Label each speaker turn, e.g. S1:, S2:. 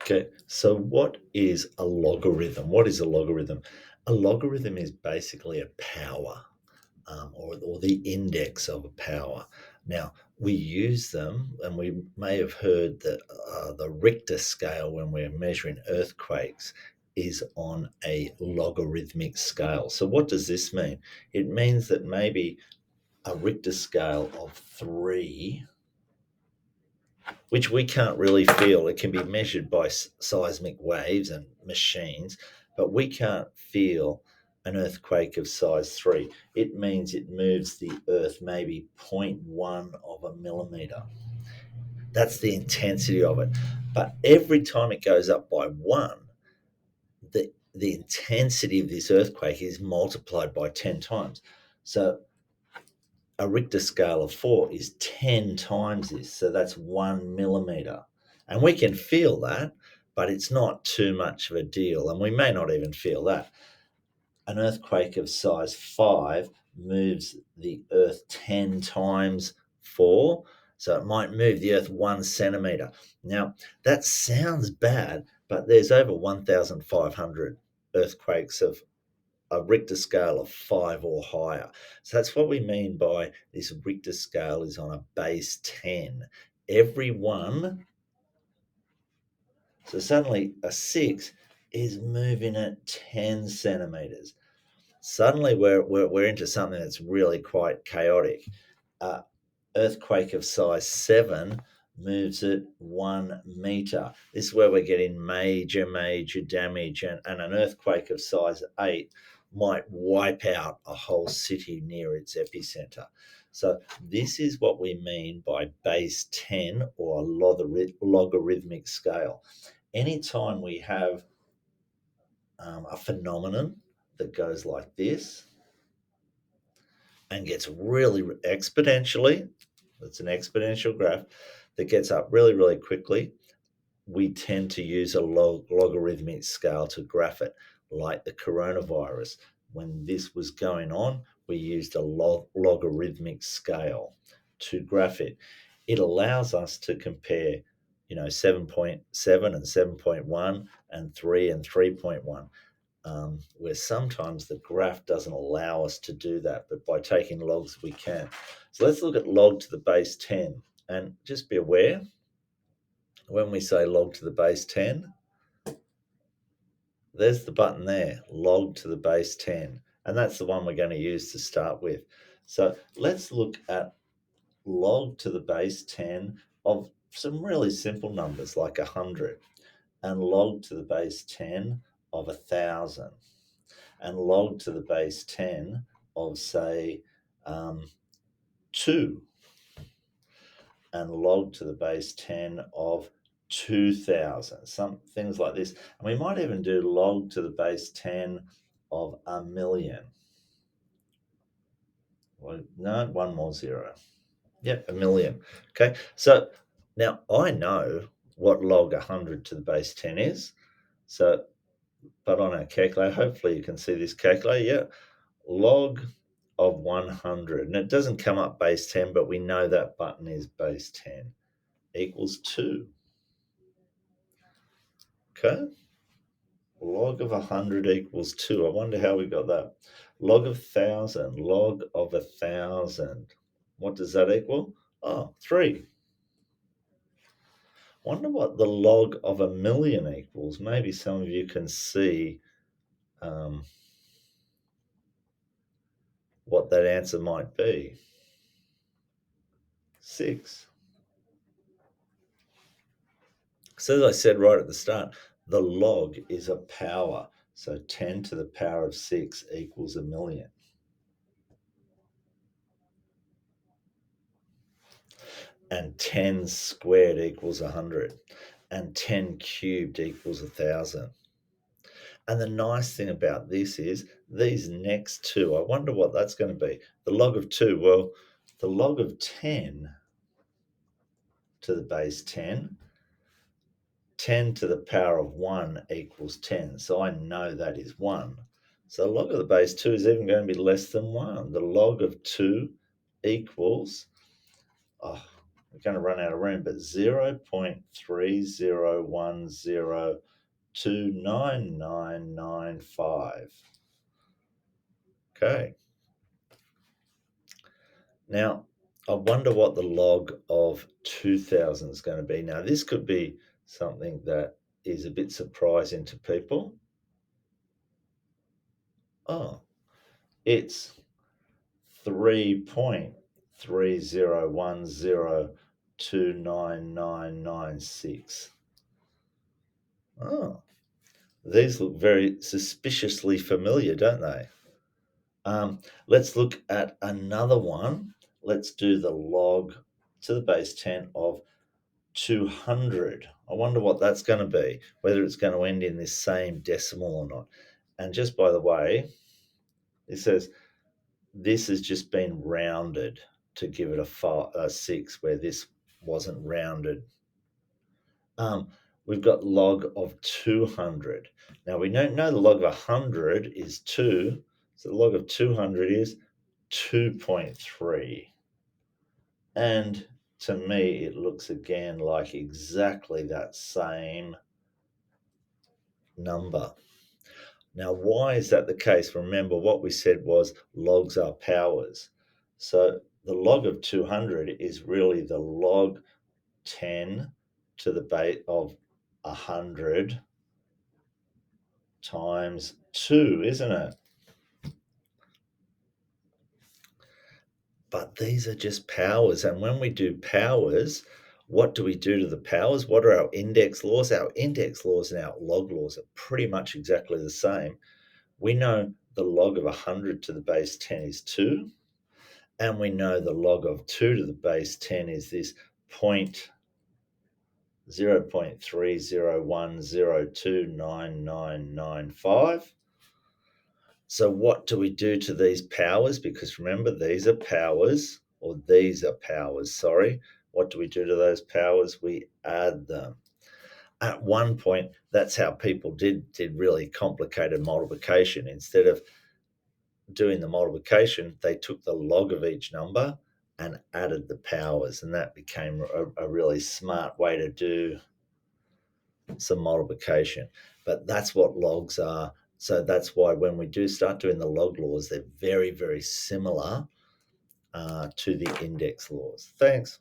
S1: Okay, so what is a logarithm? What is a logarithm? A logarithm is basically a power, or the index of a power. Now, we use them, and we may have heard that the Richter scale, when we're measuring earthquakes, is on a logarithmic scale. So, what does this mean? It means that maybe a Richter scale of 3, which we can't really feel. It can be measured by seismic waves and machines, but we can't feel an earthquake of size 3. It means it moves the earth maybe zero point 0.1 of a millimeter. That's the intensity of it. But every time it goes up by 1, the intensity of this earthquake is multiplied by 10 times. So a Richter scale of 4 is 10 times this. So that's 1 millimeter. And we can feel that, but it's not too much of a deal. And we may not even feel that. An earthquake of size 5 moves the earth 10 times 4. So it might move the earth 1 centimeter. Now, that sounds bad, but there's over 1,500 earthquakes of a Richter scale of 5 or higher. So that's what we mean by this Richter scale is on a base 10. Every one, so suddenly a 6 is moving at 10 centimeters. Suddenly we're into something that's really quite chaotic. Uh, Earthquake of size 7 moves at 1 meter. This is where we're getting major damage, and an earthquake of size 8 might wipe out a whole city near its epicenter. So, this is what we mean by base 10 or a logarithmic scale. Anytime we have a phenomenon that goes like this and gets really exponentially, it's an exponential graph that gets up really quickly, we tend to use a logarithmic scale to graph it, like the coronavirus. When this was going on, we used a logarithmic scale to graph it. It allows us to compare, 7.7 and 7.1 and 3 and 3.1. Where sometimes the graph doesn't allow us to do that, but by taking logs, we can. So let's look at log to the base 10. And just be aware, when we say log to the base 10, there's the button there, log to the base 10. And that's the one we're going to use to start with. So let's look at log to the base 10 of some really simple numbers like 100, and log to the base 10 of 1,000, and log to the base 10 of, say, 2, and log to the base 10 of 2,000, some things like this. And we might even do log to the base 10 of a million. Well, no, one more zero. Yep, a million. Okay, so now I know what log 100 to the base 10 is. So, but on our calculator, hopefully you can see this calculator. Yeah, log of 100. And it doesn't come up base 10, but we know that button is base 10 equals 2. Okay, log of 100 equals 2. I wonder how we got that. Log of 1,000, log of 1,000. What does that equal? Oh, 3. Wonder what the log of a million equals. Maybe some of you can see what that answer might be. 6. So as I said right at the start, the log is a power. So 10 to the power of 6 equals a million. And 10 squared equals 100. And 10 cubed equals 1,000. And the nice thing about this is these next two, I wonder what that's going to be. The log of 2, well, the log of 10 to the base 10, 10 to the power of 1 equals 10. So I know that is 1. So the log of the base 2 is even going to be less than 1. The log of 2 equals, oh, we're going to run out of room, but 0.3010299995. Okay. Now, I wonder what the log of 2000 is going to be. Now, this could be something that is a bit surprising to people. Oh, it's 3.3010299996. Oh, these look very suspiciously familiar, don't they? Let's look at another one. Let's do the log to the base 10 of 200. I wonder what that's going to be, whether it's going to end in this same decimal or not. And just by the way, it says this has just been rounded to give it a 6 where this wasn't rounded. We've got log of 200. Now we don't know the log of 100 is 2, so the log of 200 is 2.3. And to me, it looks again like exactly that same number. Now, why is that the case? Remember, what we said was logs are powers. So the log of 200 is really the log 10 to the base of 100 times 2, isn't it? But these are just powers. And when we do powers, what do we do to the powers? What are our index laws? Our index laws and our log laws are pretty much exactly the same. We know the log of 100 to the base 10 is 2. And we know the log of 2 to the base 10 is this 0.03010299995. So what do we do to these powers? Because remember, these are powers, or these are powers, sorry. What do we do to those powers? We add them. At one point, that's how people did really complicated multiplication. Instead of doing the multiplication, they took the log of each number and added the powers, and that became a really smart way to do some multiplication. But that's what logs are. So that's why when we do start doing the log laws, they're very, very similar to the index laws. Thanks.